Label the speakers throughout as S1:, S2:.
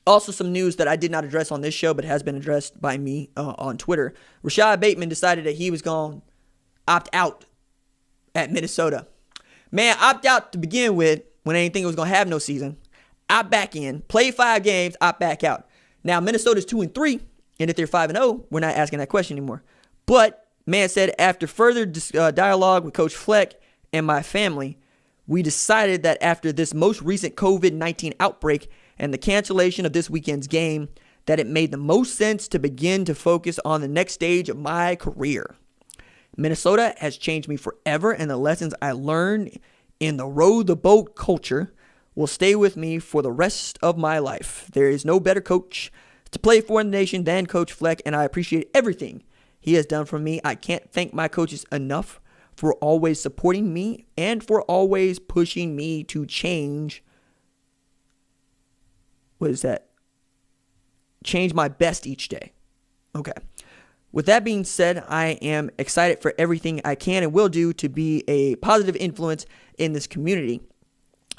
S1: Also, some news that I did not address on this show, but has been addressed by me on Twitter. Rashad Bateman decided that he was going to opt out at Minnesota. Man, opt out to begin with when I didn't think it was going to have no season. Opt back in, play 5 games, opt back out. Now, Minnesota's 2-3, and if they're 5-0, we're not asking that question anymore. But man said, after further dialogue with Coach Fleck and my family, we decided that after this most recent COVID-19 outbreak and the cancellation of this weekend's game, that it made the most sense to begin to focus on the next stage of my career. Minnesota has changed me forever, and the lessons I learned in the row the boat culture will stay with me for the rest of my life. There is no better coach to play for in the nation than Coach Fleck, and I appreciate everything he has done for me. I can't thank my coaches enough for always supporting me and for always pushing me to change. What is that? Change my best each day. Okay. With that being said, I am excited for everything I can and will do to be a positive influence in this community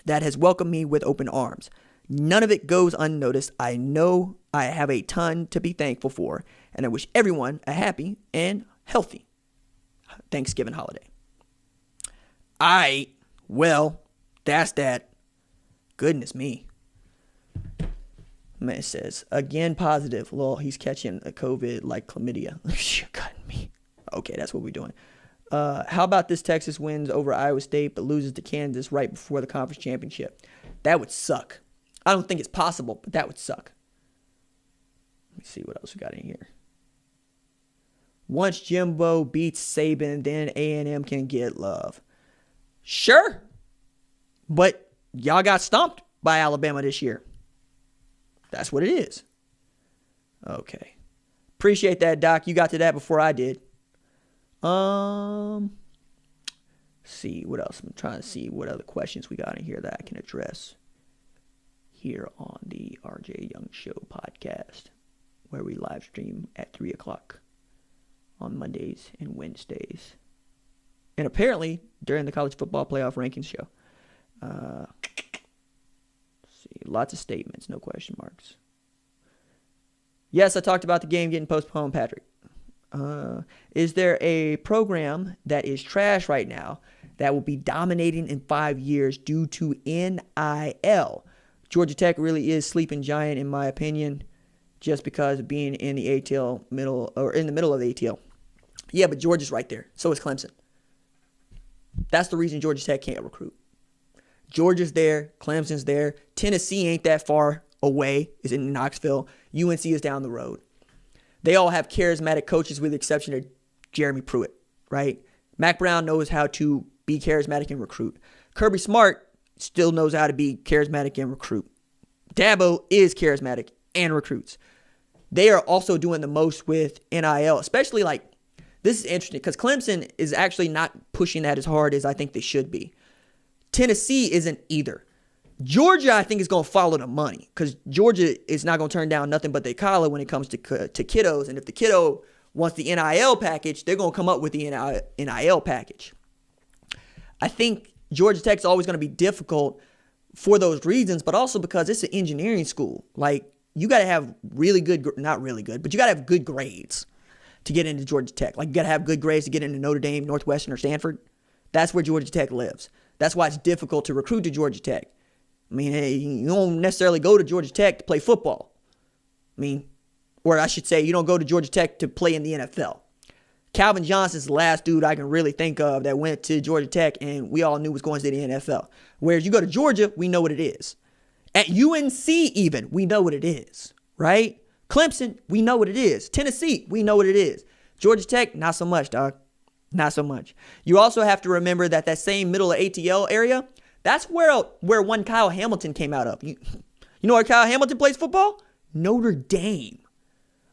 S1: that has welcomed me with open arms. None of it goes unnoticed. I know I have a ton to be thankful for, and I wish everyone a happy and healthy Thanksgiving holiday. Well, that's that. Goodness me. Man, it says, again positive. Lol, he's catching a COVID like chlamydia. You're cutting me. Okay, that's what we're doing. How about this Texas wins over Iowa State but loses to Kansas right before the conference championship? That would suck. I don't think it's possible, but that would suck. Let me see what else we got in here. Once Jimbo beats Saban, then A&M can get love. Sure. But y'all got stomped by Alabama this year. That's what it is. Okay. Appreciate that, Doc. You got to that before I did. See what else. I'm trying to see what other questions we got in here that I can address here on the RJ Young Show podcast, where we live stream at 3 o'clock on Mondays and Wednesdays. And apparently during the college football playoff rankings show. Lots of statements, no question marks. Yes, I talked about the game getting postponed, Patrick. Is there a program that is trash right now that will be dominating in 5 years due to NIL? Georgia Tech really is sleeping giant, in my opinion, just because of being in the ATL middle, or in the middle of the ATL. Yeah, but Georgia's right there. So is Clemson. That's the reason Georgia Tech can't recruit. Georgia's there. Clemson's there. Tennessee ain't that far away. It's in Knoxville. UNC is down the road. They all have charismatic coaches with the exception of Jeremy Pruitt, right? Mac Brown knows how to be charismatic and recruit. Kirby Smart still knows how to be charismatic and recruit. Dabo is charismatic and recruits. They are also doing the most with NIL, especially like, this is interesting because Clemson is actually not pushing that as hard as I think they should be. Tennessee isn't either. Georgia, I think, is going to follow the money because Georgia is not going to turn down nothing but their collar when it comes to kiddos. And if the kiddo wants the NIL package, they're going to come up with the NIL package. I think Georgia Tech is always going to be difficult for those reasons, but also because it's an engineering school. Like, you got to have really good, not really good, but you got to have good grades to get into Georgia Tech. Like, you got to have good grades to get into Notre Dame, Northwestern, or Stanford. That's where Georgia Tech lives. That's why it's difficult to recruit to Georgia Tech. I mean, you don't necessarily go to Georgia Tech to play football. I mean, or I should say, you don't go to Georgia Tech to play in the NFL. Calvin Johnson's the last dude I can really think of that went to Georgia Tech and we all knew was going to the NFL. Whereas you go to Georgia, we know what it is. At UNC even, we know what it is, right? Clemson, we know what it is. Tennessee, we know what it is. Georgia Tech, not so much, dog. Not so much. You also have to remember that same middle of ATL area, that's where one Kyle Hamilton came out of. You know where Kyle Hamilton plays football? Notre Dame.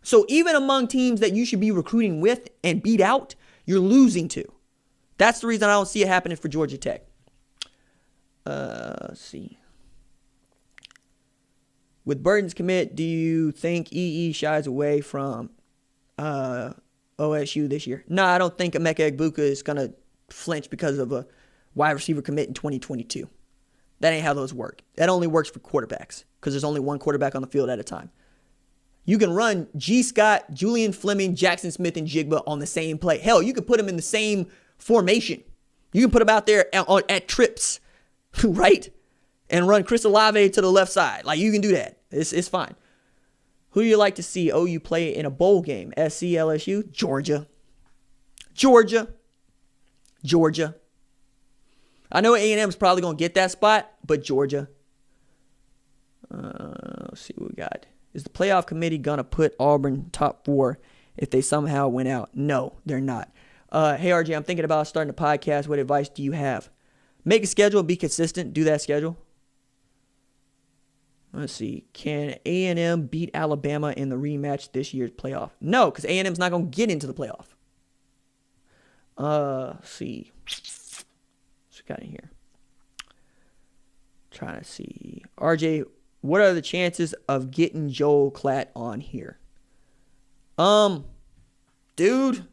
S1: So even among teams that you should be recruiting with and beat out, you're losing to. That's the reason I don't see it happening for Georgia Tech. Let's see. With Burton's commit, do you think EE shies away from OSU this year? No, I don't think Emeka Egbuka is going to flinch because of a wide receiver commit in 2022. That ain't how those work. That only works for quarterbacks. because there's only one quarterback on the field at a time. You can run G. Scott, Julian Fleming, Jackson Smith, and Jigba on the same play. Hell, you could put them in the same formation. You can put them out there at trips, right? And run Chris Olave to the left side. Like, you can do that. It's fine. Who do you like to see OU play in a bowl game? SC, LSU? Georgia. I know A&M is probably going to get that spot, but Georgia. Let's see what we got. Is the playoff committee going to put Auburn top 4 if they somehow win out? No, they're not. Hey, RJ, I'm thinking about starting a podcast. What advice do you have? Make a schedule, be consistent, do that schedule. Let's see. Can A&M beat Alabama in the rematch this year's playoff? No, because A&M's not going to get into the playoff. Let's see. What's we got in here? Trying to see. RJ, what are the chances of getting Joel Klatt on here? Dude,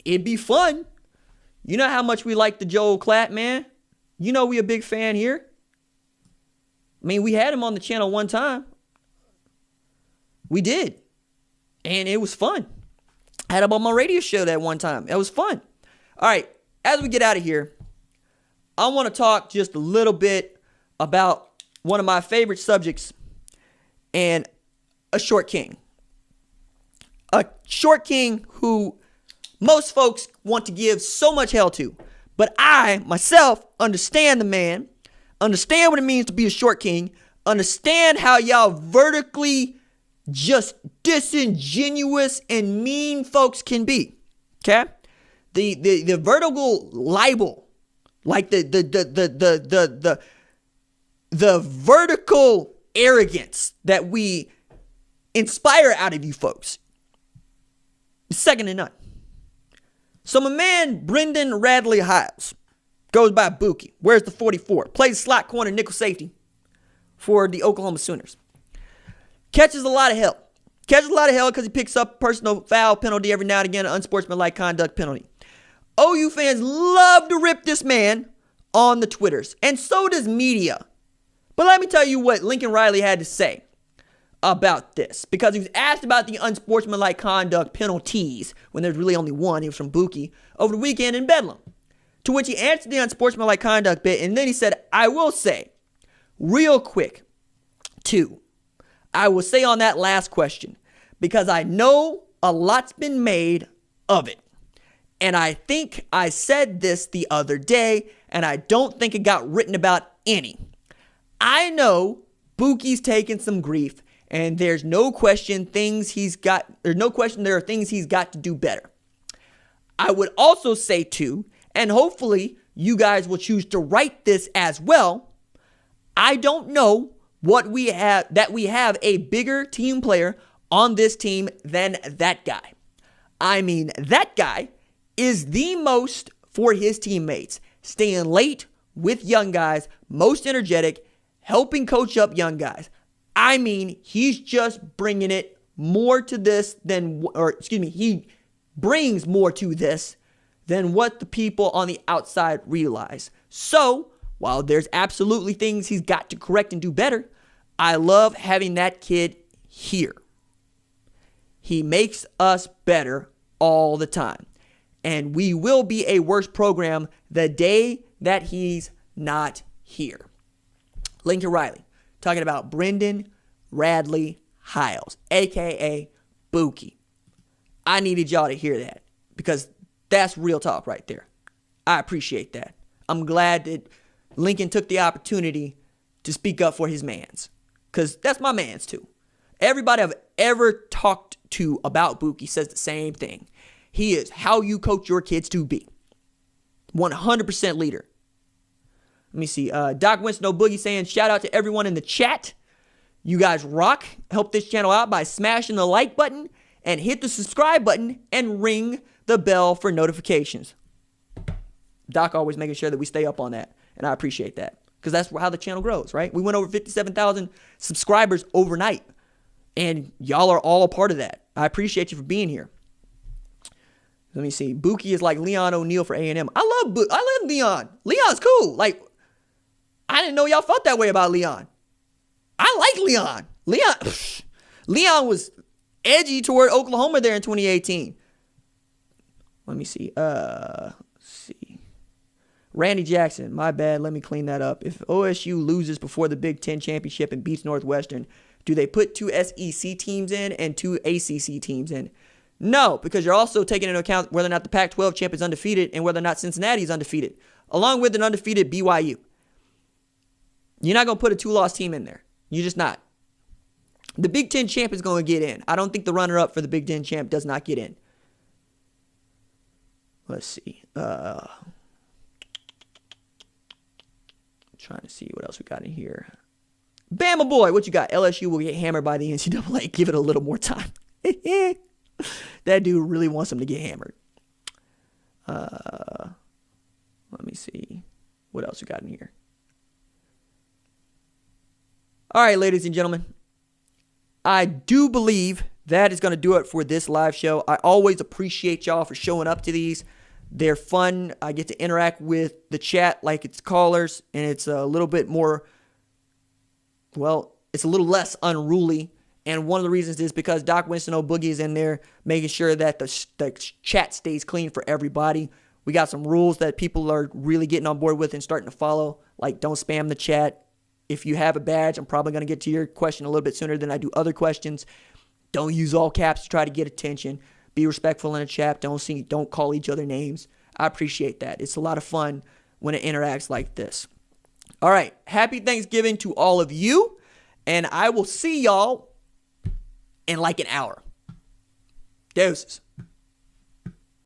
S1: it'd be fun. You know how much we like the Joel Klatt, man. You know we a big fan here. I mean, we had him on the channel one time. We did. And it was fun. I had him on my radio show that one time. It was fun. All right, as we get out of here, I want to talk just a little bit about one of my favorite subjects and a short king. A short king who most folks want to give so much hell to. But I, myself, understand the man, understand what it means to be a short king, understand how y'all vertically just disingenuous and mean folks can be. Okay? The vertical libel, like the vertical arrogance that we inspire out of you folks is second to none. So my man Brendan Radley Hiles goes by Bookie, wears the 44, plays slot corner nickel safety for the Oklahoma Sooners. Catches a lot of hell because he picks up personal foul penalty every now and again, an unsportsmanlike conduct penalty. OU fans love to rip this man on the Twitters, and so does media. But let me tell you what Lincoln Riley had to say about this, because he was asked about the unsportsmanlike conduct penalties when there's really only one. He was from Bookie over the weekend in Bedlam, to which he answered the unsportsmanlike conduct bit, and then he said, I will say real quick too, I will say on that last question, because I know a lot's been made of it, and I think I said this the other day, and I don't think it got written about any. I know Bookie's taken some grief, and there's no question there are things he's got to do better. I would also say too, and hopefully you guys will choose to write this as well, I don't know that we have a bigger team player on this team than that guy. I mean, that guy is the most for his teammates, staying late with young guys, most energetic, helping coach up young guys. I mean, he's just bringing it more to this he brings more to this than what the people on the outside realize. So, while there's absolutely things he's got to correct and do better, I love having that kid here. He makes us better all the time. And we will be a worse program the day that he's not here. Lincoln Riley, talking about Brendan Radley Hiles, a.k.a. Bookie. I needed y'all to hear that because that's real talk right there. I appreciate that. I'm glad that Lincoln took the opportunity to speak up for his mans, because that's my mans too. Everybody I've ever talked to about Bookie says the same thing. He is how you coach your kids to be. 100% leader. Let me see. Doc Winston No Boogie saying, shout out to everyone in the chat. You guys rock. Help this channel out by smashing the like button and hit the subscribe button and ring the bell for notifications. Doc always making sure that we stay up on that, and I appreciate that because that's how the channel grows, right? We went over 57,000 subscribers overnight, and y'all are all a part of that. I appreciate you for being here. Let me see. Bookie is like Leon O'Neal for A&M. I love Leon. Leon's cool. Like, I didn't know y'all felt that way about Leon. I like Leon. Leon was edgy toward Oklahoma there in 2018. Let me see. Randy Jackson, my bad. Let me clean that up. If OSU loses before the Big Ten championship and beats Northwestern, do they put 2 SEC teams in and 2 ACC teams in? No, because you're also taking into account whether or not the Pac-12 champ is undefeated and whether or not Cincinnati is undefeated, along with an undefeated BYU. You're not going to put a 2-loss team in there. You're just not. The Big Ten champ is going to get in. I don't think the runner-up for the Big Ten champ does not get in. Let's see. Trying to see what else we got in here. Bama boy, what you got? LSU will get hammered by the NCAA. Give it a little more time. That dude really wants them to get hammered. Let me see. What else we got in here? All right, ladies and gentlemen. I do believe that is going to do it for this live show. I always appreciate y'all for showing up to these. They're fun. I get to interact with the chat like it's callers, and it's a little bit more, well, it's a little less unruly. And one of the reasons is because Doc Winston Boogie is in there making sure that the chat stays clean for everybody. We got some rules that people are really getting on board with and starting to follow, like don't spam the chat. If you have a badge, I'm probably going to get to your question a little bit sooner than I do other questions. Don't use all caps to try to get attention. Be respectful in the chat. Don't call each other names. I appreciate that. It's a lot of fun when it interacts like this. All right. Happy Thanksgiving to all of you. And I will see y'all in like an hour. Deuces.